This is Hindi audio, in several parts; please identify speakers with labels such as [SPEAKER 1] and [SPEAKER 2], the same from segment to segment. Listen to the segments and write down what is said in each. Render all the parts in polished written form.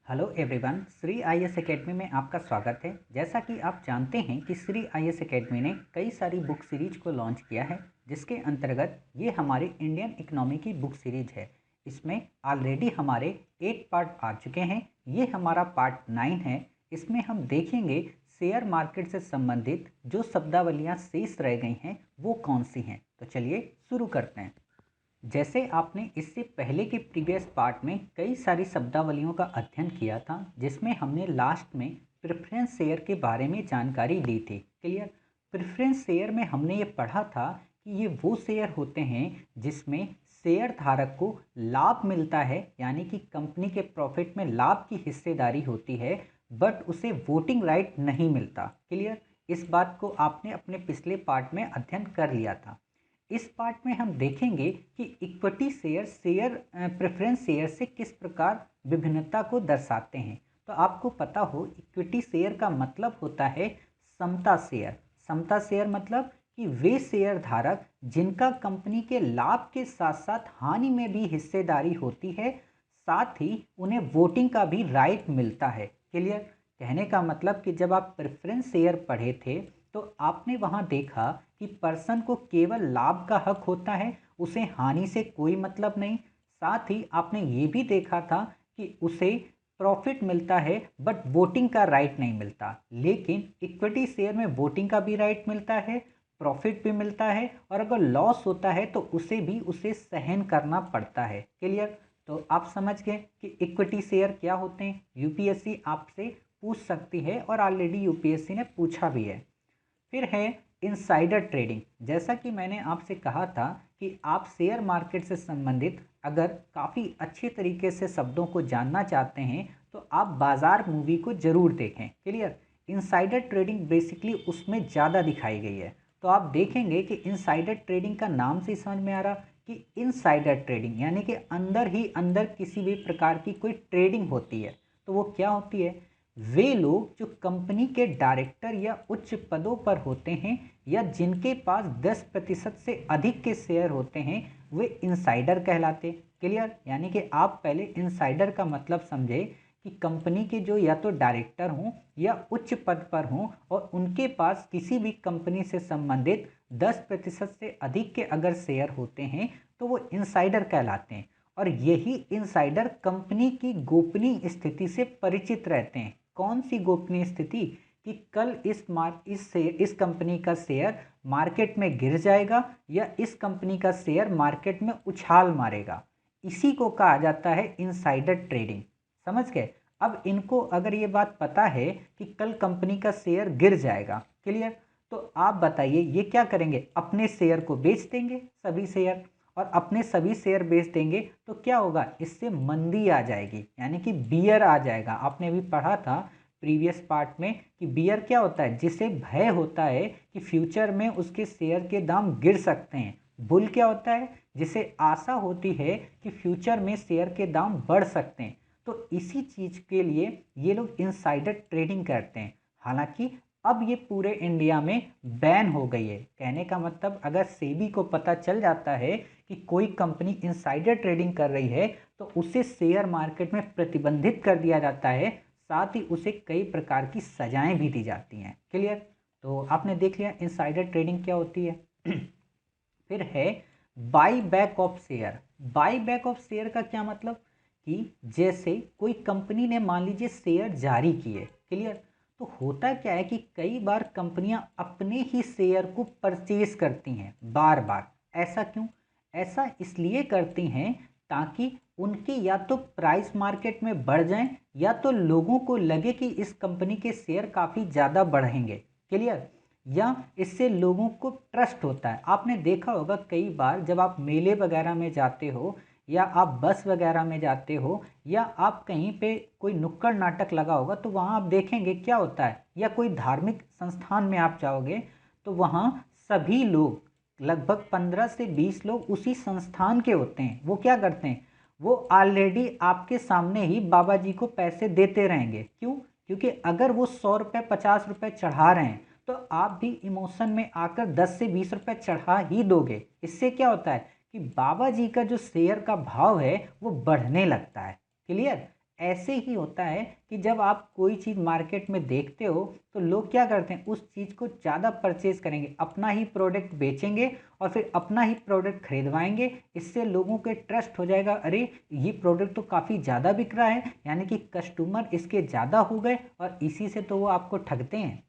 [SPEAKER 1] Hello everyone, Shri IAS academy में आपका स्वागत है। जैसा कि आप जानते हैं कि श्री आईएएस एकेडमी ने कई सारी बुक सीरीज को लॉन्च किया है, जिसके अंतर्गत ये हमारी इंडियन इकोनॉमी की बुक सीरीज है। इसमें ऑलरेडी हमारे 8 पार्ट आ चुके हैं। ये हमारा पार्ट 9 है। इसमें हम देखेंगे शेयर मार्केट से संबंधित जो शब्दावलियाँ शेष रह गई हैं वो कौन सी हैं। तो चलिए शुरू करते हैं। जैसे आपने इससे पहले के प्रीवियस पार्ट में कई सारी शब्दावलियों का अध्ययन किया था, जिसमें हमने लास्ट में प्रेफरेंस शेयर के बारे में जानकारी ली थी। क्लियर। प्रेफरेंस शेयर में हमने ये पढ़ा था कि ये वो शेयर होते हैं जिसमें शेयर धारक को लाभ मिलता है, यानी कि कंपनी के प्रॉफिट में लाभ की हिस्सेदारी होती है, बट उसे वोटिंग राइट नहीं मिलता। क्लियर। इस बात को आपने अपने पिछले पार्ट में अध्ययन कर लिया था। इस पार्ट में हम देखेंगे कि इक्विटी शेयर प्रेफरेंस शेयर से किस प्रकार विभिन्नता को दर्शाते हैं। तो आपको पता हो, इक्विटी शेयर का मतलब होता है समता शेयर। समता शेयर मतलब कि वे शेयर धारक जिनका कंपनी के लाभ के साथ साथ हानि में भी हिस्सेदारी होती है, साथ ही उन्हें वोटिंग का भी राइट मिलता है। क्लियर। कहने का मतलब कि जब आप प्रेफरेंस शेयर पढ़े थे तो आपने वहां देखा कि पर्सन को केवल लाभ का हक होता है, उसे हानि से कोई मतलब नहीं। साथ ही आपने ये भी देखा था कि उसे प्रॉफिट मिलता है बट वोटिंग का राइट नहीं मिलता। लेकिन इक्विटी शेयर में वोटिंग का भी राइट मिलता है, प्रॉफिट भी मिलता है, और अगर लॉस होता है तो उसे सहन करना पड़ता है। क्लियर। तो आप समझ गए कि इक्विटी शेयर क्या होते हैं। यूपीएससी आपसे पूछ सकती है और ऑलरेडी यूपीएससी ने पूछा भी है। फिर है इनसाइडर ट्रेडिंग। जैसा कि मैंने आपसे कहा था कि आप शेयर मार्केट से संबंधित अगर काफ़ी अच्छे तरीके से शब्दों को जानना चाहते हैं तो आप बाजार मूवी को ज़रूर देखें। क्लियर। इनसाइडर ट्रेडिंग बेसिकली उसमें ज़्यादा दिखाई गई है। तो आप देखेंगे कि इनसाइडर ट्रेडिंग का नाम से समझ में आ रहा कि इनसाइडर ट्रेडिंग यानी कि अंदर ही अंदर किसी भी प्रकार की कोई ट्रेडिंग होती है। तो वो क्या होती है? वे लोग जो कंपनी के डायरेक्टर या उच्च पदों पर होते हैं या जिनके पास 10% से अधिक के शेयर होते हैं, वे इनसाइडर कहलाते। क्लियर। यानी कि आप पहले इनसाइडर का मतलब समझे कि कंपनी के जो या तो डायरेक्टर हों या उच्च पद पर हों और उनके पास किसी भी कंपनी से संबंधित 10% से अधिक के अगर शेयर होते हैं तो वो इनसाइडर कहलाते हैं। और यही इनसाइडर कंपनी की गोपनीय स्थिति से परिचित रहते हैं। कौन सी गोपनीय स्थिति? कि कल इस कंपनी का शेयर मार्केट में गिर जाएगा या इस कंपनी का शेयर मार्केट में उछाल मारेगा। इसी को कहा जाता है इनसाइडर ट्रेडिंग। समझ गए। अब इनको अगर ये बात पता है कि कल कंपनी का शेयर गिर जाएगा, क्लियर, तो आप बताइए ये क्या करेंगे? अपने शेयर को बेच देंगे, सभी शेयर। और अपने सभी शेयर बेच देंगे तो क्या होगा? इससे मंदी आ जाएगी, यानी कि बियर आ जाएगा। आपने भी पढ़ा था प्रीवियस पार्ट में कि बियर क्या होता है? जिसे भय होता है कि फ्यूचर में उसके शेयर के दाम गिर सकते हैं। बुल क्या होता है? जिसे आशा होती है कि फ्यूचर में शेयर के दाम बढ़ सकते हैं। तो इसी चीज के लिए ये लोग इनसाइडर ट्रेडिंग करते हैं। हालांकि अब ये पूरे इंडिया में बैन हो गई है। कहने का मतलब अगर सेबी को पता चल जाता है कि कोई कंपनी इनसाइडर ट्रेडिंग कर रही है तो उसे शेयर मार्केट में प्रतिबंधित कर दिया जाता है, साथ ही उसे कई प्रकार की सजाएं भी दी जाती हैं। क्लियर। तो आपने देख लिया इनसाइडर ट्रेडिंग क्या होती है। फिर है by back of share. By back of share का क्या मतलब? कि जैसे कोई कंपनी ने मान लीजिए शेयर जारी किए। क्लियर। तो होता क्या है कि कई बार कंपनियां अपने ही शेयर को परचेज करती हैं बार बार। ऐसा क्यों? ऐसा इसलिए करती हैं ताकि उनके या तो प्राइस मार्केट में बढ़ जाएं या तो लोगों को लगे कि इस कंपनी के शेयर काफ़ी ज़्यादा बढ़ेंगे। क्लियर। या इससे लोगों को ट्रस्ट होता है। आपने देखा होगा कई बार जब आप मेले वगैरह में जाते हो या आप बस वगैरह में जाते हो या आप कहीं पे कोई नुक्कड़ नाटक लगा होगा तो वहाँ आप देखेंगे क्या होता है, या कोई धार्मिक संस्थान में आप जाओगे तो वहाँ सभी लोग लगभग 15 से 20 लोग उसी संस्थान के होते हैं। वो क्या करते हैं? वो ऑलरेडी आपके सामने ही बाबा जी को पैसे देते रहेंगे। क्यों? क्योंकि अगर वो 100 रुपये 50 रुपये चढ़ा रहे हैं तो आप भी इमोशन में आकर 10 से 20 रुपये चढ़ा ही दोगे। इससे क्या होता है कि बाबा जी का जो शेयर का भाव है वो बढ़ने लगता है। क्लियर। ऐसे ही होता है कि जब आप कोई चीज़ मार्केट में देखते हो तो लोग क्या करते हैं, उस चीज़ को ज़्यादा परचेज करेंगे, अपना ही प्रोडक्ट बेचेंगे और फिर अपना ही प्रोडक्ट खरीदवाएंगे। इससे लोगों के ट्रस्ट हो जाएगा, अरे ये प्रोडक्ट तो काफ़ी ज़्यादा बिक रहा है, यानी कि कस्टमर इसके ज़्यादा हो गए और इसी से तो वो आपको ठगते हैं।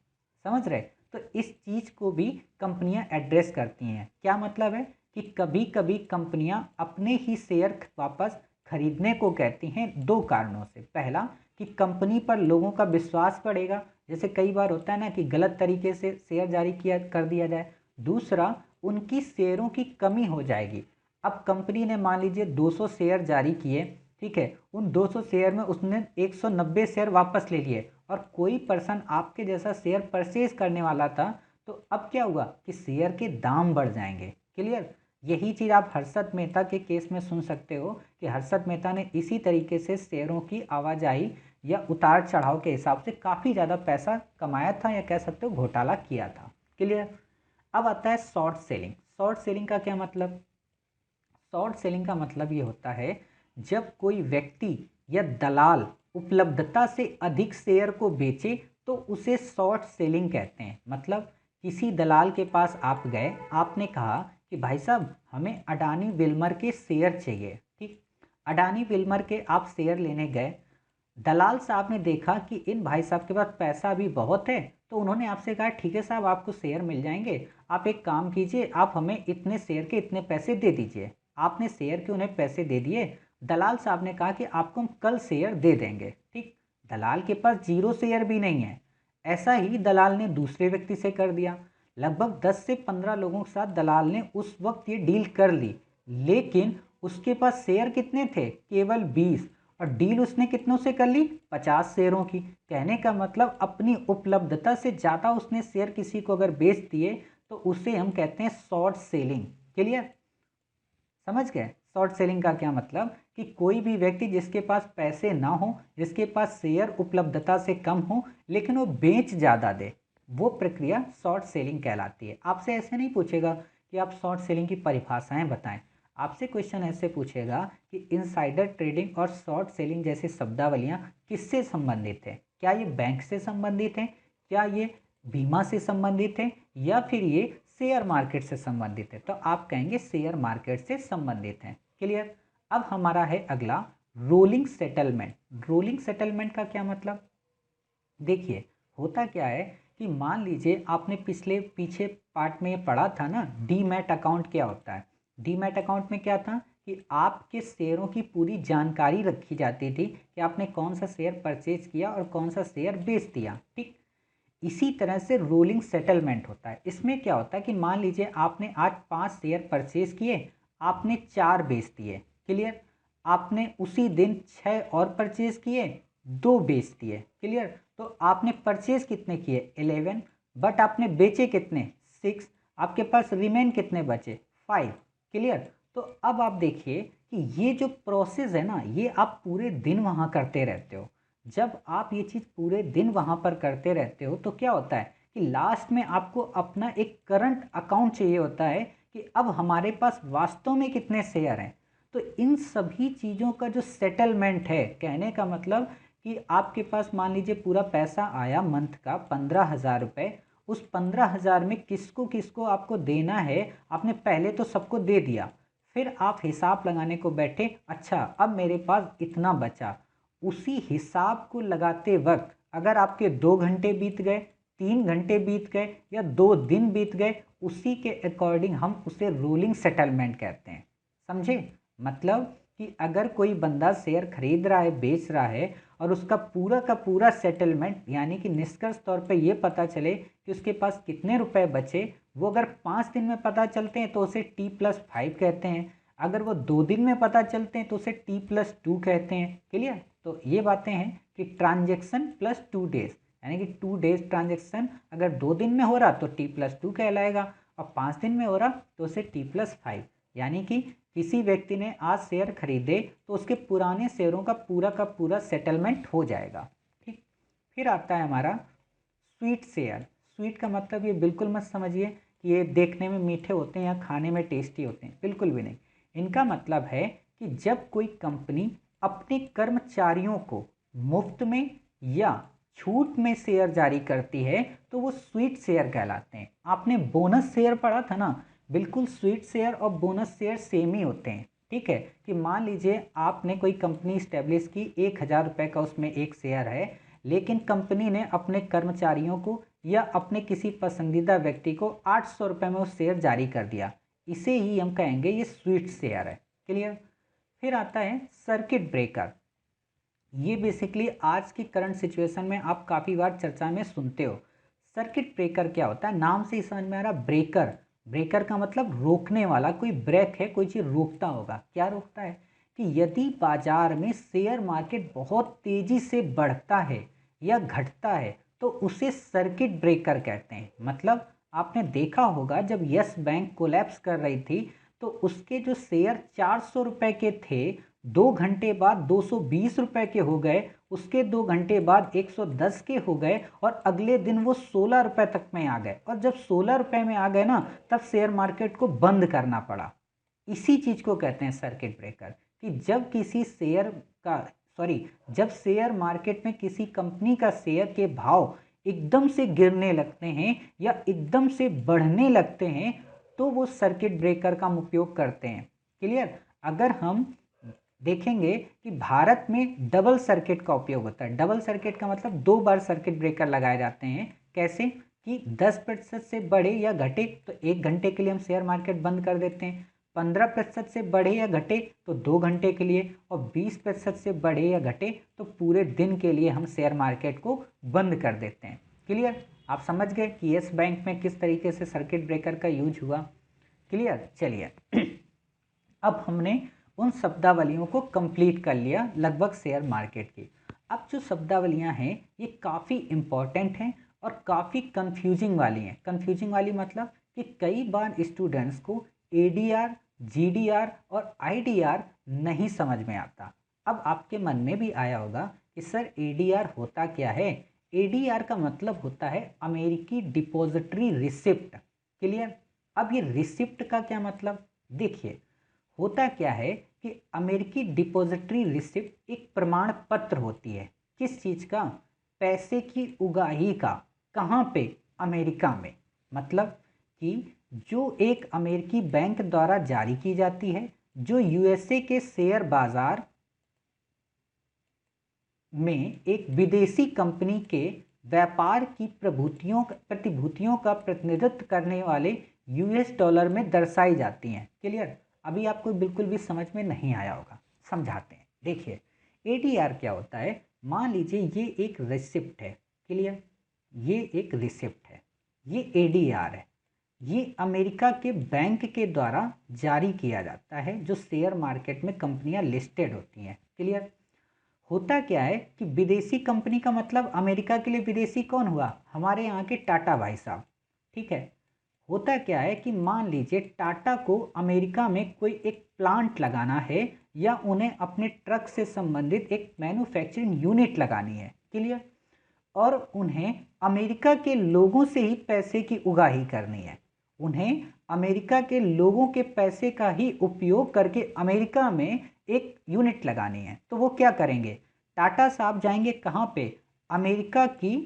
[SPEAKER 1] समझ रहे? तो इस चीज़ को भी कंपनियां एड्रेस करती हैं। क्या मतलब है कि कभी कभी कंपनियां अपने ही शेयर वापस खरीदने को कहती हैं दो कारणों से। पहला, कि कंपनी पर लोगों का विश्वास बढ़ेगा, जैसे कई बार होता है ना कि गलत तरीके से शेयर जारी किया कर दिया जाए। दूसरा, उनकी शेयरों की कमी हो जाएगी। अब कंपनी ने मान लीजिए 200 शेयर जारी किए, ठीक है, उन 200 शेयर में उसने 190 शेयर वापस ले लिए और कोई पर्सन आपके जैसा शेयर परचेज करने वाला था, तो अब क्या हुआ कि शेयर के दाम बढ़ जाएंगे। क्लियर? यही चीज़ आप हर्षद मेहता के केस में सुन सकते हो कि हर्षद मेहता ने इसी तरीके से शेयरों की आवाजाही या उतार चढ़ाव के हिसाब से काफ़ी ज़्यादा पैसा कमाया था, या कह सकते हो घोटाला किया था। क्लियर? अब आता है शॉर्ट सेलिंग। शॉर्ट सेलिंग का क्या मतलब? शॉर्ट सेलिंग का मतलब ये होता है जब कोई व्यक्ति या दलाल उपलब्धता से अधिक शेयर को बेचे तो उसे शॉर्ट सेलिंग कहते हैं। मतलब किसी दलाल के पास आप गए, आपने कहा कि भाई साहब हमें अडानी विल्मर के शेयर चाहिए, ठीक। अडानी विल्मर के आप शेयर लेने गए, दलाल साहब ने देखा कि इन भाई साहब के पास पैसा भी बहुत है, तो उन्होंने आपसे कहा ठीक है साहब आपको शेयर मिल जाएंगे, आप एक काम कीजिए, आप हमें इतने शेयर के इतने पैसे दे दीजिए। आपने शेयर के उन्हें पैसे दे दिए, दलाल साहब ने कहा कि आपको हम कल शेयर दे देंगे, ठीक। दलाल के पास जीरो शेयर भी नहीं है। ऐसा ही दलाल ने दूसरे व्यक्ति से कर दिया। लगभग 10 से 15 लोगों के साथ दलाल ने उस वक्त ये डील कर ली, लेकिन उसके पास शेयर कितने थे? केवल 20। और डील उसने कितनों से कर ली? 50 शेयरों की। कहने का मतलब अपनी उपलब्धता से ज़्यादा उसने शेयर किसी को अगर बेच दिए तो उसे हम कहते हैं शॉर्ट सेलिंग। क्लियर? समझ गए शॉर्ट सेलिंग का क्या मतलब? कि कोई भी व्यक्ति जिसके पास पैसे ना हो, जिसके पास शेयर उपलब्धता से कम हो, लेकिन वो बेच ज़्यादा दे, वो प्रक्रिया शॉर्ट सेलिंग कहलाती है। आपसे ऐसे नहीं पूछेगा कि आप शॉर्ट सेलिंग की परिभाषाएं बताएं। आपसे क्वेश्चन ऐसे पूछेगा कि इनसाइडर ट्रेडिंग और शॉर्ट सेलिंग जैसी शब्दावलियां किससे संबंधित है? क्या ये बैंक से संबंधित है, क्या ये बीमा से संबंधित है, या फिर ये शेयर मार्केट से संबंधित है? तो आप कहेंगे शेयर मार्केट से संबंधित है। क्लियर? अब हमारा है अगला रोलिंग सेटलमेंट। रोलिंग सेटलमेंट का क्या मतलब? देखिए होता क्या है कि मान लीजिए आपने पीछे पार्ट में ये पढ़ा था ना, डीमैट अकाउंट क्या होता है। डीमैट अकाउंट में क्या था कि आपके शेयरों की पूरी जानकारी रखी जाती थी कि आपने कौन सा शेयर परचेज किया और कौन सा शेयर बेच दिया, ठीक। इसी तरह से रोलिंग सेटलमेंट होता है। इसमें क्या होता है कि मान लीजिए आपने आज 5 शेयर परचेज किए, आपने 4 बेच दिए। क्लियर? आपने उसी दिन 6 और परचेज किए, 2 बेच दिए। क्लियर? तो आपने परचेज कितने किए? 11, बट आपने बेचे कितने? 6। आपके पास रिमेन कितने बचे? 5। क्लियर? तो अब आप देखिए कि ये जो प्रोसेस है ना, ये आप पूरे दिन वहाँ करते रहते हो। जब आप ये चीज़ पूरे दिन वहाँ पर करते रहते हो तो क्या होता है कि लास्ट में आपको अपना एक करंट अकाउंट चाहिए होता है कि अब हमारे पास वास्तव में कितने शेयर हैं। तो इन सभी चीज़ों का जो सेटलमेंट है, कहने का मतलब कि आपके पास मान लीजिए पूरा पैसा आया मंथ का 15,000 रुपये, उस 15,000 में किसको किसको आपको देना है, आपने पहले तो सबको दे दिया। फिर आप हिसाब लगाने को बैठे, अच्छा अब मेरे पास इतना बचा। उसी हिसाब को लगाते वक्त अगर आपके 2 घंटे बीत गए, 3 घंटे बीत गए या 2 दिन बीत गए, उसी के अकॉर्डिंग हम उसे रोलिंग सेटलमेंट कहते हैं। समझे? मतलब कि अगर कोई बंदा शेयर खरीद रहा है, बेच रहा है, और उसका पूरा का पूरा सेटलमेंट, यानी कि निष्कर्ष तौर पे ये पता चले कि उसके पास कितने रुपए बचे, वो अगर 5 दिन में पता चलते हैं तो उसे T+5 कहते हैं। अगर वो 2 दिन में पता चलते हैं तो उसे T+2 कहते हैं। क्लियर? तो ये बातें हैं कि ट्रांजेक्शन प्लस 2 डेज, यानी कि 2 डेज ट्रांजेक्शन अगर 2 दिन में हो रहा तो T+2 कहलाएगा, और 5 दिन में हो रहा तो उसे T+5। यानी कि किसी व्यक्ति ने आज शेयर खरीदे तो उसके पुराने शेयरों का पूरा सेटलमेंट हो जाएगा, ठीक। फिर आता है हमारा स्वीट शेयर। स्वीट का मतलब ये बिल्कुल मत समझिए कि ये देखने में मीठे होते हैं या खाने में टेस्टी होते हैं, बिल्कुल भी नहीं। इनका मतलब है कि जब कोई कंपनी अपने कर्मचारियों को मुफ्त में या छूट में शेयर जारी करती है तो वो स्वीट शेयर कहलाते हैं। आपने बोनस शेयर पढ़ा था ना, बिल्कुल स्वीट शेयर और बोनस शेयर सेम ही होते हैं। ठीक है, कि मान लीजिए आपने कोई कंपनी इस्टेब्लिश की, 1,000 रुपये का उसमें एक शेयर है, लेकिन कंपनी ने अपने कर्मचारियों को या अपने किसी पसंदीदा व्यक्ति को 800 रुपये में वो शेयर जारी कर दिया, इसे ही हम कहेंगे ये स्वीट शेयर है। क्लियर। फिर आता है सर्किट ब्रेकर। ये बेसिकली आज की करंट सिचुएशन में आप काफ़ी बार चर्चा में सुनते हो। सर्किट ब्रेकर क्या होता है, नाम से ही समझ में आ रहा, ब्रेकर। ब्रेकर का मतलब रोकने वाला, कोई ब्रेक है, कोई चीज़ रोकता होगा। क्या रोकता है कि यदि बाजार में शेयर मार्केट बहुत तेज़ी से बढ़ता है या घटता है तो उसे सर्किट ब्रेकर कहते हैं। मतलब आपने देखा होगा जब यस बैंक कोलैप्स कर रही थी तो उसके जो शेयर 400 रुपये के थे, 2 घंटे बाद 220 रुपये के हो गए, उसके 2 घंटे बाद 110 के हो गए और अगले दिन वो 16 रुपये तक में आ गए। और जब 16 रुपये में आ गए ना, तब शेयर मार्केट को बंद करना पड़ा। इसी चीज़ को कहते हैं सर्किट ब्रेकर, कि जब किसी शेयर का जब शेयर मार्केट में किसी कंपनी का शेयर के भाव एकदम से गिरने लगते हैं या एकदम से बढ़ने लगते हैं तो वो सर्किट ब्रेकर का हम उपयोग करते हैं। क्लियर। अगर हम देखेंगे कि भारत में डबल सर्किट का उपयोग होता है। डबल सर्किट का मतलब 2 बार सर्किट ब्रेकर लगाए जाते हैं। कैसे कि 10% से बढ़े या घटे तो 1 घंटे के लिए हम शेयर मार्केट बंद कर देते हैं, 15% से बढ़े या घटे तो 2 घंटे के लिए, और 20% से बढ़े या घटे तो पूरे दिन के लिए हम शेयर मार्केट को बंद कर देते हैं। क्लियर। आप समझ गए कि येस बैंक में किस तरीके से सर्किट ब्रेकर का यूज हुआ। क्लियर। चलिए अब हमने उन शब्दावलियों को कंप्लीट कर लिया लगभग शेयर मार्केट की। अब जो शब्दावलियां हैं ये काफ़ी इम्पॉर्टेंट हैं और काफ़ी कंफ्यूजिंग वाली हैं। कंफ्यूजिंग वाली मतलब कि कई बार स्टूडेंट्स को एडीआर, जीडीआर और आईडीआर नहीं समझ में आता। अब आपके मन में भी आया होगा कि सर एडीआर होता क्या है। एडीआर का मतलब होता है अमेरिकी डिपॉजिटरी रिसिप्ट। क्लियर। अब ये रिसिप्ट का क्या मतलब, देखिए होता क्या है कि अमेरिकी डिपॉजिटरी रिसिप्ट एक प्रमाण पत्र होती है। किस चीज़ का, पैसे की उगाही का। कहाँ पे, अमेरिका में। मतलब कि जो एक अमेरिकी बैंक द्वारा जारी की जाती है, जो यूएसए के शेयर बाजार में एक विदेशी कंपनी के व्यापार की प्रतिभूतियों का प्रतिनिधित्व करने वाले यूएस डॉलर में दर्शाई जाती हैं। क्लियर। अभी आपको बिल्कुल भी समझ में नहीं आया होगा, समझाते हैं। देखिए एडीआर क्या होता है, मान लीजिए ये एक रिसिप्ट है। क्लियर। ये एक रिसिप्ट है, ये एडीआर है। ये अमेरिका के बैंक के द्वारा जारी किया जाता है जो शेयर मार्केट में कंपनियां लिस्टेड होती हैं। क्लियर। होता क्या है कि विदेशी कंपनी का मतलब अमेरिका के लिए विदेशी कौन हुआ, हमारे यहाँ के टाटा भाई साहब। ठीक है। होता क्या है कि मान लीजिए टाटा को अमेरिका में कोई एक प्लांट लगाना है या उन्हें अपने ट्रक से संबंधित एक मैन्युफैक्चरिंग यूनिट लगानी है। क्लियर। और उन्हें अमेरिका के लोगों से ही पैसे की उगाही करनी है। उन्हें अमेरिका के लोगों के पैसे का ही उपयोग करके अमेरिका में एक यूनिट लगानी है। तो वो क्या करेंगे, टाटा साहब जाएंगे कहाँ पे, अमेरिका की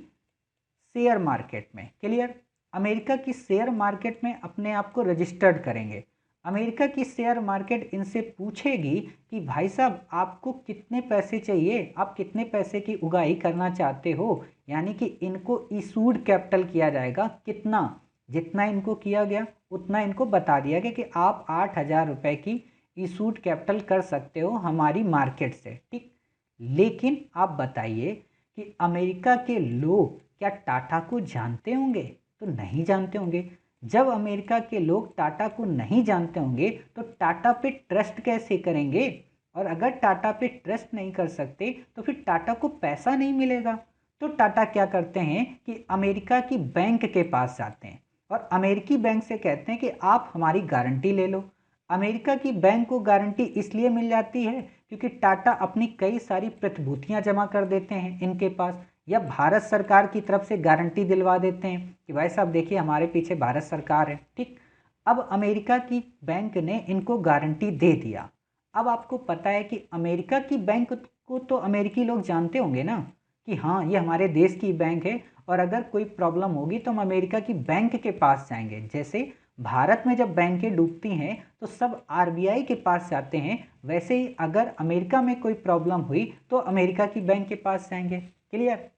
[SPEAKER 1] शेयर मार्केट में। क्लियर। अमेरिका की शेयर मार्केट में अपने आप को रजिस्टर्ड करेंगे। अमेरिका की शेयर मार्केट इनसे पूछेगी कि भाई साहब आपको कितने पैसे चाहिए, आप कितने पैसे की उगाही करना चाहते हो। यानी कि इनको इशूड कैपिटल किया जाएगा, कितना, जितना इनको किया गया उतना इनको बता दिया गया कि आप 8,000 रुपये की इशूड कैपिटल कर सकते हो हमारी मार्केट से। ठीक। लेकिन आप बताइए कि अमेरिका के लोग क्या टाटा को जानते होंगे, तो नहीं जानते होंगे। जब अमेरिका के लोग टाटा को नहीं जानते होंगे तो टाटा पे ट्रस्ट कैसे करेंगे, और अगर टाटा पे ट्रस्ट नहीं कर सकते तो फिर टाटा को पैसा नहीं मिलेगा। तो टाटा क्या करते हैं कि अमेरिका की बैंक के पास जाते हैं और अमेरिकी बैंक से कहते हैं कि आप हमारी गारंटी ले लो। अमेरिका की बैंक को गारंटी इसलिए मिल जाती है क्योंकि टाटा अपनी कई सारी प्रतिभूतियां जमा कर देते हैं इनके पास, या भारत सरकार की तरफ से गारंटी दिलवा देते हैं कि भाई साहब देखिए हमारे पीछे भारत सरकार है। ठीक। अब अमेरिका की बैंक ने इनको गारंटी दे दिया। अब आपको पता है कि अमेरिका की बैंक को तो अमेरिकी लोग जानते होंगे ना कि हाँ ये हमारे देश की बैंक है, और अगर कोई प्रॉब्लम होगी तो हम अमेरिका की बैंक के पास जाएंगे। जैसे भारत में जब बैंकें डूबती हैं तो सब आरबीआई के पास जाते हैं, वैसे ही अगर अमेरिका में कोई प्रॉब्लम हुई तो अमेरिका की बैंक के पास जाएंगे। क्लियर?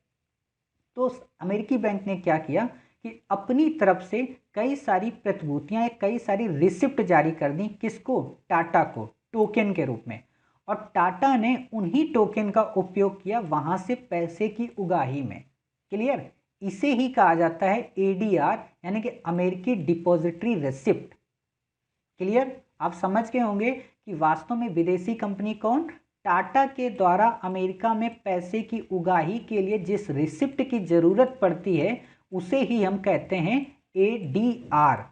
[SPEAKER 1] तो उस अमेरिकी बैंक ने क्या किया कि अपनी तरफ से कई सारी प्रतिभूतियां, कई सारी रिसिप्ट जारी कर दी। किसको? टाटा को, टोकन के रूप में। और टाटा ने उन्हीं टोकन का उपयोग किया वहां से पैसे की उगाही में। क्लियर? इसे ही कहा जाता है एडीआर, यानी कि अमेरिकी डिपॉजिटरी रिसिप्ट। क्लियर? आप समझ गए होंगे कि वास्तव में विदेशी कंपनी कौन? टाटा के द्वारा अमेरिका में पैसे की उगाही के लिए जिस रिसिप्ट की जरूरत पड़ती है उसे ही हम कहते हैं एडीआर।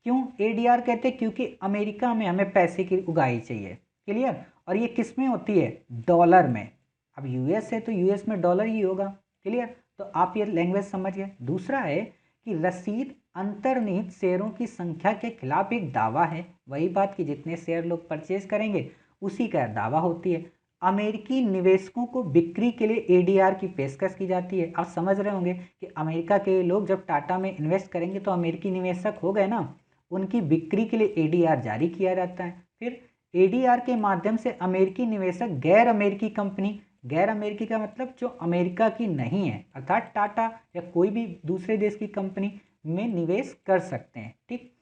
[SPEAKER 1] क्यों एडीआर कहते हैं? क्योंकि अमेरिका में हमें पैसे की उगाही चाहिए। क्लियर? और ये किस में होती है? डॉलर में। अब यूएस है तो यूएस में डॉलर ही होगा। क्लियर? तो आप ये लैंग्वेज समझिए। दूसरा है कि रसीद अंतर्निहित शेयरों की संख्या के खिलाफ एक दावा है। वही बात कि जितने शेयर लोग परचेज करेंगे उसी का दावा होती है। अमेरिकी निवेशकों को बिक्री के लिए एडीआर की पेशकश की जाती है। आप समझ रहे होंगे कि अमेरिका के लोग जब टाटा में इन्वेस्ट करेंगे तो अमेरिकी निवेशक हो गए ना, उनकी बिक्री के लिए एडीआर जारी किया जाता है। फिर एडीआर के माध्यम से अमेरिकी निवेशक गैर अमेरिकी कंपनी, गैर अमेरिकी का मतलब जो अमेरिका की नहीं है, अर्थात टाटा या कोई भी दूसरे देश की कंपनी में निवेश कर सकते हैं। ठीक?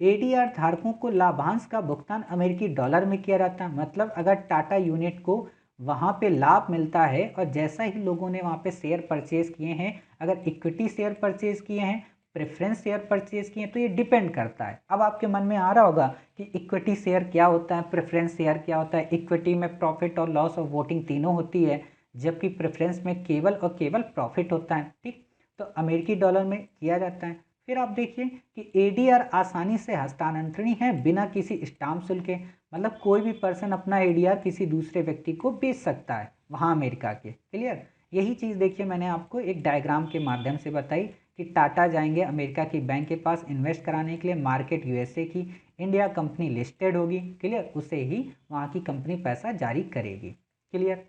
[SPEAKER 1] एडीआर धारकों को लाभांश का भुगतान अमेरिकी डॉलर में किया जाता है। मतलब अगर टाटा यूनिट को वहाँ पे लाभ मिलता है और जैसा ही लोगों ने वहाँ पे शेयर परचेज किए हैं, अगर इक्विटी शेयर परचेज किए हैं, प्रेफरेंस शेयर परचेज किए हैं, तो ये डिपेंड करता है। अब आपके मन में आ रहा होगा कि इक्विटी शेयर क्या होता है, प्रेफरेंस शेयर क्या होता है। इक्विटी में प्रॉफिट और लॉस ऑफ वोटिंग तीनों होती है, जबकि प्रेफरेंस में केवल और केवल प्रॉफिट होता है। ठीक? तो अमेरिकी डॉलर में किया जाता है। फिर आप देखिए कि एडीआर आसानी से हस्तांतरणीय है बिना किसी स्टाम्प शुल्क के। मतलब कोई भी पर्सन अपना एडीआर किसी दूसरे व्यक्ति को बेच सकता है वहाँ अमेरिका के। क्लियर? यही चीज़ देखिए मैंने आपको एक डायग्राम के माध्यम से बताई कि टाटा जाएंगे अमेरिका की बैंक के पास इन्वेस्ट कराने के लिए, मार्केट यूएसए की, इंडिया कंपनी लिस्टेड होगी। क्लियर? उसे ही वहाँ की कंपनी पैसा जारी करेगी। क्लियर?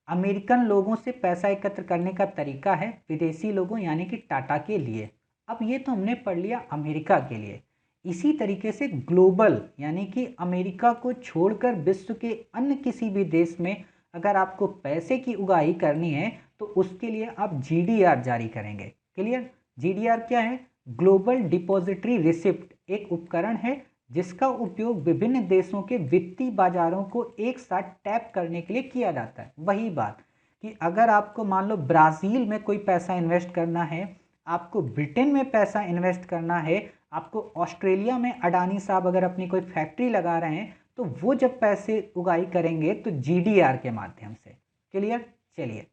[SPEAKER 1] अमेरिकन लोगों से पैसा एकत्र करने का तरीका है विदेशी लोगों यानी कि टाटा के लिए। अब ये तो हमने पढ़ लिया अमेरिका के लिए। इसी तरीके से ग्लोबल यानी कि अमेरिका को छोड़कर विश्व के अन्य किसी भी देश में अगर आपको पैसे की उगाही करनी है तो उसके लिए आप जीडीआर जारी करेंगे। क्लियर? जीडीआर क्या है? ग्लोबल डिपॉजिटरी रिसिप्ट एक उपकरण है जिसका उपयोग विभिन्न देशों के वित्तीय बाजारों को एक साथ टैप करने के लिए किया जाता है। वही बात कि अगर आपको मान लो ब्राज़ील में कोई पैसा इन्वेस्ट करना है, आपको ब्रिटेन में पैसा इन्वेस्ट करना है, आपको ऑस्ट्रेलिया में अडानी साहब अगर अपनी कोई फैक्ट्री लगा रहे हैं तो वो जब पैसे उगाही करेंगे तो जीडीआर के माध्यम से। क्लियर? चलिए,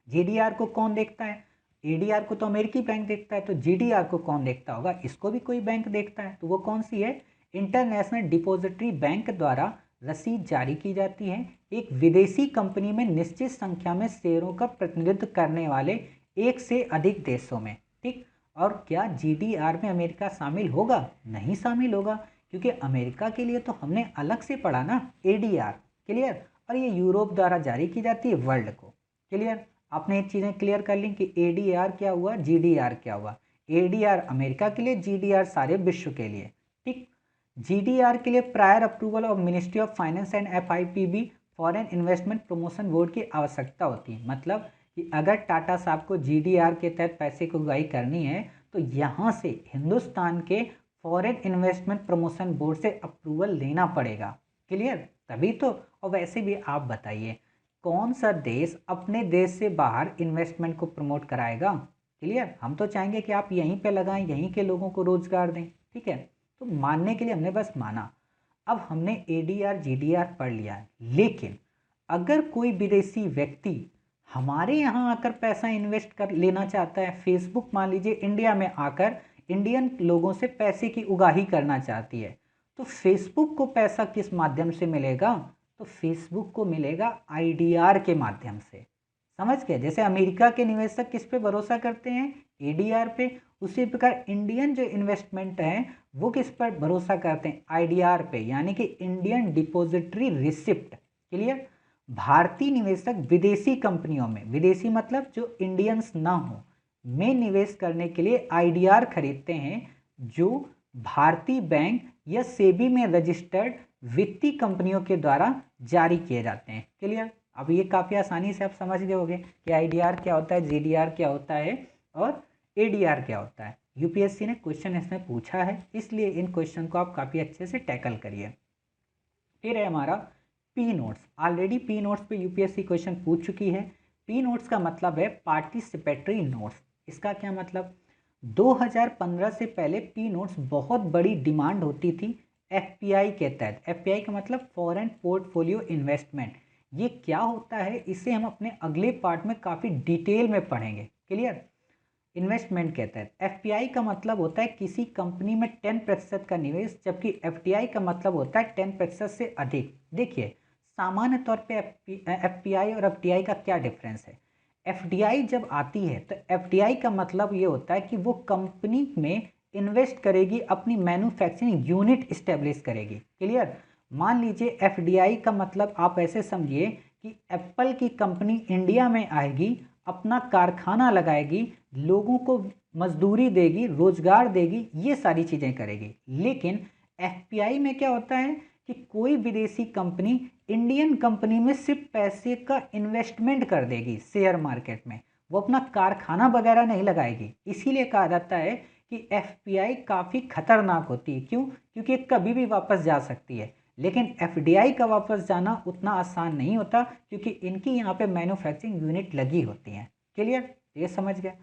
[SPEAKER 1] जीडीआर को कौन देखता है? एडीआर को तो अमेरिकी बैंक देखता है, तो जीडीआर को कौन देखता होगा? इसको भी कोई बैंक देखता है। तो वो कौन सी है? इंटरनेशनल डिपॉजिटरी बैंक द्वारा रसीद जारी की जाती है एक विदेशी कंपनी में निश्चित संख्या में शेयरों का प्रतिनिधित्व करने वाले एक से अधिक देशों में। ठीक? और क्या जीडीआर में अमेरिका शामिल होगा? नहीं शामिल होगा, क्योंकि अमेरिका के लिए तो हमने अलग से पढ़ा ना एडीआर। क्लियर? और ये यूरोप द्वारा जारी की जाती है वर्ल्ड को। क्लियर? आपने एक चीज़ें क्लियर कर ली कि एडीआर क्या हुआ, जीडीआर क्या हुआ। एडीआर अमेरिका के लिए, जीडीआर सारे विश्व के लिए। ठीक? जीडीआर के लिए prior approval of ministry of finance and FIPB foreign investment promotion board की आवश्यकता होती है। मतलब कि अगर टाटा साहब को जीडीआर के तहत पैसे की उगाही करनी है तो यहाँ से हिंदुस्तान के फॉरेन इन्वेस्टमेंट प्रमोशन बोर्ड से अप्रूवल लेना पड़ेगा। क्लियर? तभी तो। और वैसे भी आप बताइए कौन सा देश अपने देश से बाहर इन्वेस्टमेंट को प्रमोट कराएगा? क्लियर? हम तो चाहेंगे कि आप यहीं पे लगाएं, यहीं के लोगों को रोजगार दें। ठीक है? तो मानने के लिए हमने बस माना। अब हमने एडीआर जीडीआर पढ़ लिया है, लेकिन अगर कोई विदेशी व्यक्ति हमारे यहाँ आकर पैसा इन्वेस्ट कर लेना चाहता है, फेसबुक मान लीजिए इंडिया में आकर इंडियन लोगों से पैसे की उगाही करना चाहती है, तो फेसबुक को पैसा किस माध्यम से मिलेगा? तो फेसबुक को मिलेगा आईडीआर के माध्यम से। समझ गए? जैसे अमेरिका के निवेशक किस पे भरोसा करते हैं? एडीआर पे। उसी प्रकार इंडियन जो इन्वेस्टमेंट है वो किस पर भरोसा करते हैं, आईडीआर पे, यानी कि इंडियन डिपॉजिटरी रिसिप्ट। क्लियर। भारतीय निवेशक विदेशी कंपनियों में, विदेशी मतलब जो इंडियंस ना हो, में निवेश करने के लिए आईडीआर खरीदते हैं जो भारतीय बैंक या सेबी में रजिस्टर्ड वित्तीय कंपनियों के द्वारा जारी किए जाते हैं। क्लियर। अब ये काफ़ी आसानी से आप समझ गए होंगे कि आईडीआर क्या होता है, जीडीआर क्या होता है और एडीआर क्या होता है। यूपीएससी ने क्वेश्चन इसमें पूछा है, इसलिए इन क्वेश्चन को आप काफ़ी अच्छे से टैकल करिए। फिर है हमारा P notes. Already P notes पे यूपीएससी क्वेश्चन पूछ चुकी है। पी नोट्स का मतलब है पार्टिसिपेटरी नोट्स। इसका क्या मतलब, 2015 से पहले पी नोट्स बहुत बड़ी डिमांड होती थी एफपीआई के तहत। एफपीआई का मतलब फॉरेन पोर्टफोलियो इन्वेस्टमेंट। ये क्या होता है इसे हम अपने अगले पार्ट में काफ़ी डिटेल में पढ़ेंगे। क्लियर। इन्वेस्टमेंट के तहत एफपीआई का मतलब होता है किसी कंपनी में 10% का निवेश, जबकि एफडीआई का मतलब होता है 10% से अधिक। देखिए सामान्य तौर पे एफपीआई और एफडीआई का क्या डिफरेंस है। एफडीआई जब आती है तो एफडीआई का मतलब ये होता है कि वो कंपनी में इन्वेस्ट करेगी, अपनी मैन्युफैक्चरिंग यूनिट इस्टेब्लिश करेगी। क्लियर। मान लीजिए एफडीआई का मतलब आप ऐसे समझिए कि एप्पल की कंपनी इंडिया में आएगी, अपना कारखाना लगाएगी, लोगों को मजदूरी देगी, रोजगार देगी, ये सारी चीज़ें करेगी। लेकिन एफपीआई में क्या होता है कि कोई विदेशी कंपनी इंडियन कंपनी में सिर्फ पैसे का इन्वेस्टमेंट कर देगी शेयर मार्केट में, वो अपना कारखाना वगैरह नहीं लगाएगी। इसीलिए कहा जाता है कि एफपीआई काफ़ी खतरनाक होती है। क्यों? क्योंकि ये कभी भी वापस जा सकती है। लेकिन एफडीआई का वापस जाना उतना आसान नहीं होता, क्योंकि इनकी यहाँ पे मैन्युफैक्चरिंग यूनिट लगी होती हैं। क्लियर। ये समझ गए।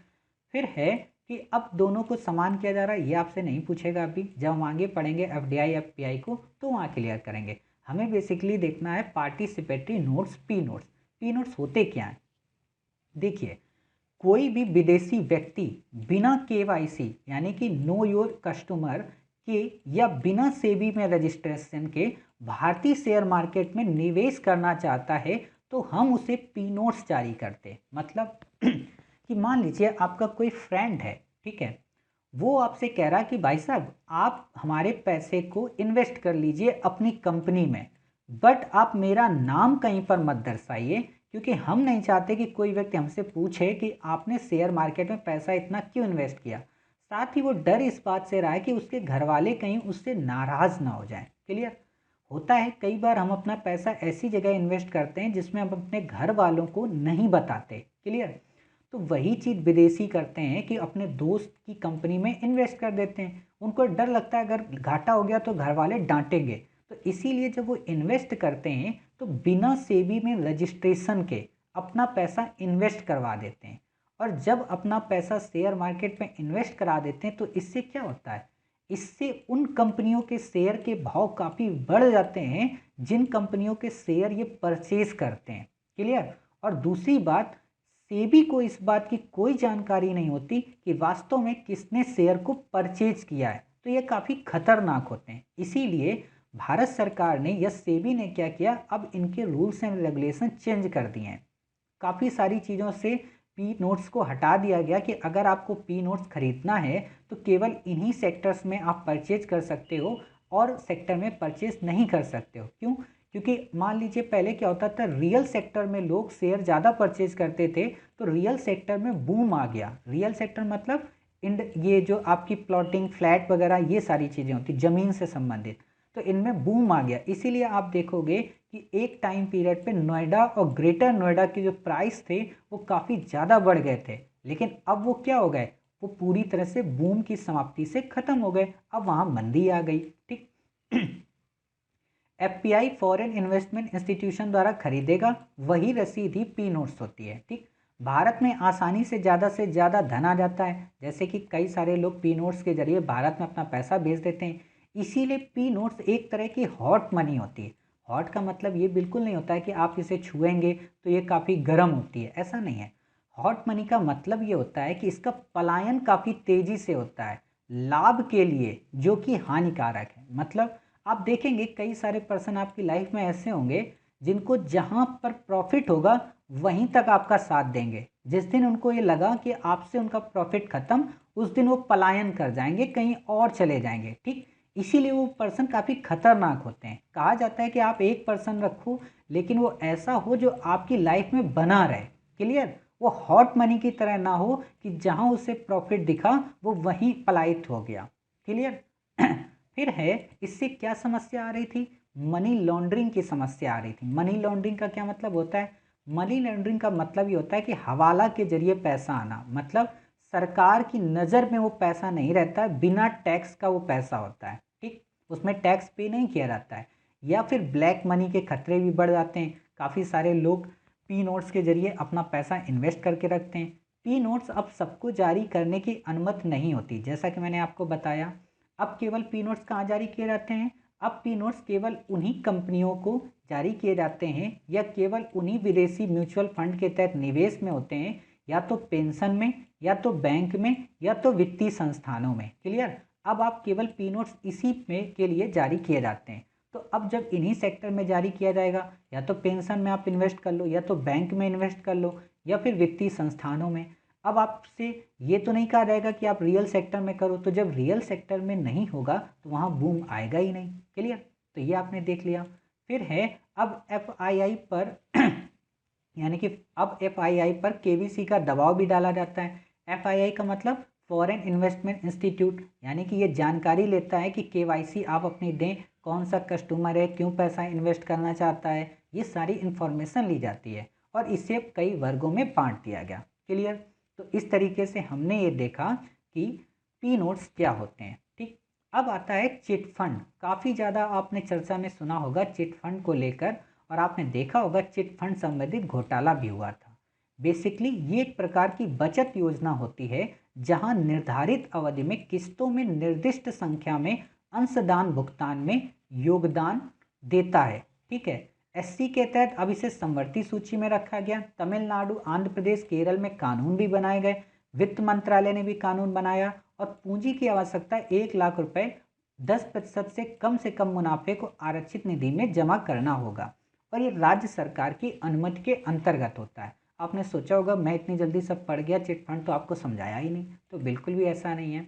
[SPEAKER 1] फिर है कि अब दोनों को समान किया जा रहा है, ये आपसे नहीं पूछेगा अभी, जब हम आगे पढ़ेंगे एफडीआई एफपीआई को तो वहाँ क्लियर करेंगे। हमें बेसिकली देखना है participatory notes, P notes. P notes होते क्या हैं। देखिए कोई भी विदेशी व्यक्ति बिना केवाईसी यानी कि नो योर कस्टमर के या बिना सेबी में रजिस्ट्रेशन के भारतीय शेयर मार्केट में निवेश करना चाहता है तो हम उसे पी नोट्स जारी करते। मतलब कि मान लीजिए आपका कोई फ्रेंड है, ठीक है, वो आपसे कह रहा है कि भाई साहब आप हमारे पैसे को इन्वेस्ट कर लीजिए अपनी कंपनी में, बट आप मेरा नाम कहीं पर मत दर्शाइए, क्योंकि हम नहीं चाहते कि कोई व्यक्ति हमसे पूछे कि आपने शेयर मार्केट में पैसा इतना क्यों इन्वेस्ट किया। साथ ही वो डर इस बात से रहा है कि उसके घर वाले कहीं उससे नाराज़ ना हो जाएं। क्लियर। होता है कई बार हम अपना पैसा ऐसी जगह इन्वेस्ट करते हैं जिसमें हम अपने घर वालों को नहीं बताते। क्लियर। तो वही चीज़ विदेशी करते हैं कि अपने दोस्त की कंपनी में इन्वेस्ट कर देते हैं। उनको डर लगता है अगर घाटा हो गया तो घर वाले डांटेंगे, तो इसीलिए जब वो इन्वेस्ट करते हैं तो बिना सेबी में रजिस्ट्रेशन के अपना पैसा इन्वेस्ट करवा देते हैं। और जब अपना पैसा शेयर मार्केट में इन्वेस्ट करा देते हैं तो इससे क्या होता है, इससे उन कंपनियों के शेयर के भाव काफ़ी बढ़ जाते हैं जिन कंपनियों के शेयर ये परचेज करते हैं। क्लियर। और दूसरी बात, सेबी को इस बात की कोई जानकारी नहीं होती कि वास्तव में किसने शेयर को परचेज किया है, तो ये काफ़ी खतरनाक होते हैं। इसीलिए भारत सरकार ने या सेबी ने क्या किया, अब इनके रूल्स एंड रेगुलेशन चेंज कर दिए हैं। काफ़ी सारी चीज़ों से पी नोट्स को हटा दिया गया कि अगर आपको पी नोट्स खरीदना है तो केवल इन्हीं सेक्टर्स में आप परचेज कर सकते हो और सेक्टर में परचेज नहीं कर सकते हो। क्यों? क्योंकि मान लीजिए पहले क्या होता था, रियल सेक्टर में लोग शेयर ज़्यादा परचेज करते थे तो रियल सेक्टर में बूम आ गया। रियल सेक्टर मतलब ये जो आपकी प्लॉटिंग फ्लैट वगैरह ये सारी चीज़ें होती ज़मीन से संबंधित, तो इनमें बूम आ गया। इसीलिए आप देखोगे कि एक टाइम पीरियड पे नोएडा और ग्रेटर नोएडा के जो प्राइस थे वो काफ़ी ज़्यादा बढ़ गए थे, लेकिन अब वो क्या हो गए, वो पूरी तरह से बूम की समाप्ति से ख़त्म हो गए। अब वहाँ मंदी आ गई। ठीक। एफपीआई फॉरेन इन्वेस्टमेंट इंस्टीट्यूशन द्वारा खरीदेगा, वही रसीद ही पी नोट्स होती है। ठीक। भारत में आसानी से ज़्यादा धन आ जाता है, जैसे कि कई सारे लोग पी नोट्स के जरिए भारत में अपना पैसा भेज देते हैं। इसीलिए पी नोट्स एक तरह की हॉट मनी होती है। हॉट का मतलब ये बिल्कुल नहीं होता है कि आप इसे छुएंगे तो ये काफ़ी गर्म होती है, ऐसा नहीं है। हॉट मनी का मतलब ये होता है कि इसका पलायन काफ़ी तेज़ी से होता है लाभ के लिए, जो कि हानिकारक है। मतलब आप देखेंगे कई सारे पर्सन आपकी लाइफ में ऐसे होंगे जिनको जहाँ पर प्रॉफिट होगा वहीं तक आपका साथ देंगे। जिस दिन उनको ये लगा कि आपसे उनका प्रॉफिट ख़त्म, उस दिन वो पलायन कर जाएंगे, कहीं और चले जाएंगे। ठीक, इसीलिए वो पर्सन काफ़ी खतरनाक होते हैं। कहा जाता है कि आप एक पर्सन रखो लेकिन वो ऐसा हो जो आपकी लाइफ में बना रहे। क्लियर, वो हॉट मनी की तरह ना हो कि जहाँ उसे प्रॉफिट दिखा वो वहीं पलायित हो गया। क्लियर। फिर है, इससे क्या समस्या आ रही थी? मनी लॉन्ड्रिंग की समस्या आ रही थी। मनी लॉन्ड्रिंग का क्या मतलब होता है? मनी लॉन्ड्रिंग का मतलब ये होता है कि हवाला के जरिए पैसा आना, मतलब सरकार की नज़र में वो पैसा नहीं रहता है, बिना टैक्स का वो पैसा होता है। ठीक, उसमें टैक्स पे नहीं किया जाता है। या फिर ब्लैक मनी के खतरे भी बढ़ जाते हैं। काफ़ी सारे लोग पी नोट्स के जरिए अपना पैसा इन्वेस्ट करके रखते हैं। पी नोट्स अब सबको जारी करने की अनुमति नहीं होती, जैसा कि मैंने आपको बताया। अब केवल पी नोट्स कहाँ जारी किए जाते हैं? अब पी नोट्स केवल उन्हीं कंपनियों को जारी किए जाते हैं या केवल उन्हीं विदेशी म्यूचुअल फंड के तहत निवेश में होते हैं, या तो पेंशन में, या तो बैंक में, या तो वित्तीय संस्थानों में। क्लियर। अब आप केवल पी नोट्स इसी में के लिए जारी किए जाते हैं। तो अब जब इन्हीं सेक्टर में जारी किया जाएगा, या तो पेंशन में आप इन्वेस्ट कर लो, या तो बैंक में इन्वेस्ट कर लो, या फिर वित्तीय संस्थानों में। अब आपसे ये तो नहीं कहा जाएगा कि आप रियल सेक्टर में करो, तो जब रियल सेक्टर में नहीं होगा तो वहाँ बूम आएगा ही नहीं। क्लियर, तो ये आपने देख लिया। फिर है, अब एफआईआई पर यानी कि अब एफआईआई पर केवीसी का दबाव भी डाला जाता है। एफआईआई का मतलब फॉरेन इन्वेस्टमेंट इंस्टीट्यूट, यानी कि ये जानकारी लेता है कि केवाईसी आप अपनी दें, कौन सा कस्टमर है, क्यों पैसा इन्वेस्ट करना चाहता है, ये सारी इन्फॉर्मेशन ली जाती है और इसे कई वर्गों में बांट दिया गया। क्लियर। तो इस तरीके से हमने ये देखा कि पी नोट्स क्या होते हैं। ठीक, अब आता है चिट फंड। काफ़ी ज़्यादा आपने चर्चा में सुना होगा चिट फंड को लेकर, और आपने देखा होगा चिट फंड संबंधित घोटाला भी हुआ था। बेसिकली ये एक प्रकार की बचत योजना होती है जहां निर्धारित अवधि में किस्तों में निर्दिष्ट संख्या में अंशदान भुगतान में योगदान देता है। ठीक है, एससी के तहत अब इसे समवर्ती सूची में रखा गया। तमिलनाडु, आंध्र प्रदेश, केरल में कानून भी बनाए गए। वित्त मंत्रालय ने भी कानून बनाया और पूंजी की आवश्यकता 1 लाख रुपए 10% से कम मुनाफे को आरक्षित निधि में जमा करना होगा, और ये राज्य सरकार की अनुमति के अंतर्गत होता है। आपने सोचा होगा मैं इतनी जल्दी सब पढ़ गया, चिट फंड तो आपको समझाया ही नहीं, तो बिल्कुल भी ऐसा नहीं है।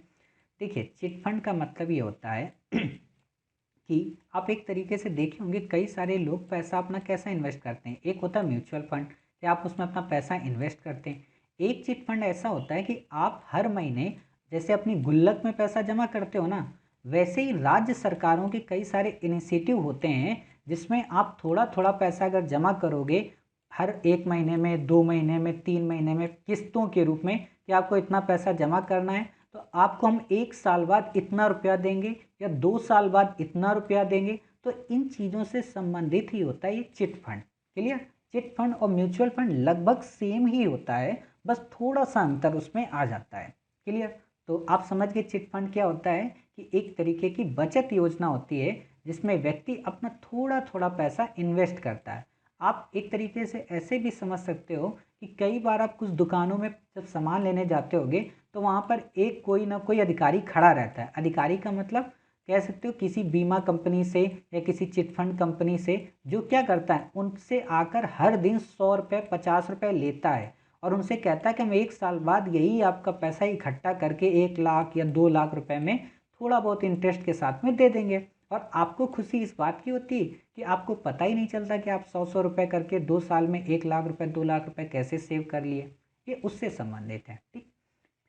[SPEAKER 1] देखिए, चिट फंड का मतलब ये होता है कि आप एक तरीके से देखे होंगे कई सारे लोग पैसा अपना कैसा इन्वेस्ट करते हैं। एक होता है म्यूचुअल फंड कि आप उसमें अपना पैसा इन्वेस्ट करते हैं। एक चिट फंड ऐसा होता है कि आप हर महीने जैसे अपनी गुल्लक में पैसा जमा करते हो ना, वैसे ही राज्य सरकारों के कई सारे इनिशिएटिव होते हैं जिसमें आप थोड़ा थोड़ा पैसा अगर जमा करोगे हर 1 महीने में, 2 महीने में, 3 महीने में, किस्तों के रूप में कि आपको इतना पैसा जमा करना है, तो आपको हम 1 साल बाद इतना रुपया देंगे या 2 साल बाद इतना रुपया देंगे। तो इन चीज़ों से संबंधित ही होता है ये chit fund. Clear. Chit fund और म्यूचुअल फंड लगभग सेम ही होता है, बस थोड़ा सा अंतर उसमें आ जाता है। क्लियर। तो आप समझ गए चिट फंड क्या होता है कि एक तरीके की बचत योजना होती है जिसमें व्यक्ति अपना थोड़ा थोड़ा पैसा इन्वेस्ट करता है। आप एक तरीके से ऐसे भी समझ सकते हो कि कई बार आप कुछ दुकानों में जब सामान लेने जाते होगे तो वहाँ पर एक कोई ना कोई अधिकारी खड़ा रहता है। अधिकारी का मतलब कह सकते हो किसी बीमा कंपनी से या किसी चिट फंड कंपनी से, जो क्या करता है उनसे आकर हर दिन 100 रुपये 50 रुपये लेता है और उनसे कहता है कि हम 1 साल बाद यही आपका पैसा इकट्ठा करके 1 लाख या 2 लाख रुपए में थोड़ा बहुत इंटरेस्ट के साथ में दे देंगे। और आपको खुशी इस बात की होती है कि आपको पता ही नहीं चलता कि आप 100 रुपये करके 2 साल में 1 लाख रुपए 2 लाख रुपए कैसे सेव कर लिए। ये उससे संबंधित है। ठीक,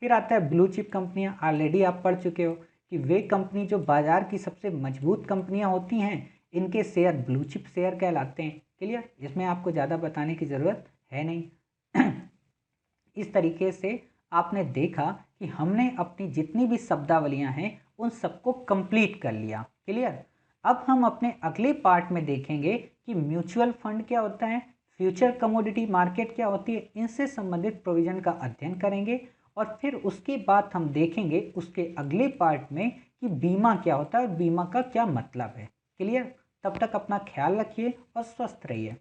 [SPEAKER 1] फिर आता है ब्लू चिप कंपनियां। ऑलरेडी आप पढ़ चुके हो कि वे कंपनी जो बाजार की सबसे मजबूत कंपनियां होती हैं, इनके शेयर ब्लू चिप शेयर कहलाते हैं। क्लियर, इसमें आपको ज़्यादा बताने की ज़रूरत है नहीं। इस तरीके से आपने देखा कि हमने अपनी जितनी भी शब्दावलियां हैं उन सबको कंप्लीट कर लिया। क्लियर। अब हम अपने अगले पार्ट में देखेंगे कि म्यूचुअल फंड क्या होता है, फ्यूचर कमोडिटी मार्केट क्या होती है, इनसे संबंधित प्रोविजन का अध्ययन करेंगे। और फिर उसके बाद हम देखेंगे उसके अगले पार्ट में कि बीमा क्या होता है और बीमा का क्या मतलब है। क्लियर। तब तक अपना ख्याल रखिए और स्वस्थ रहिए।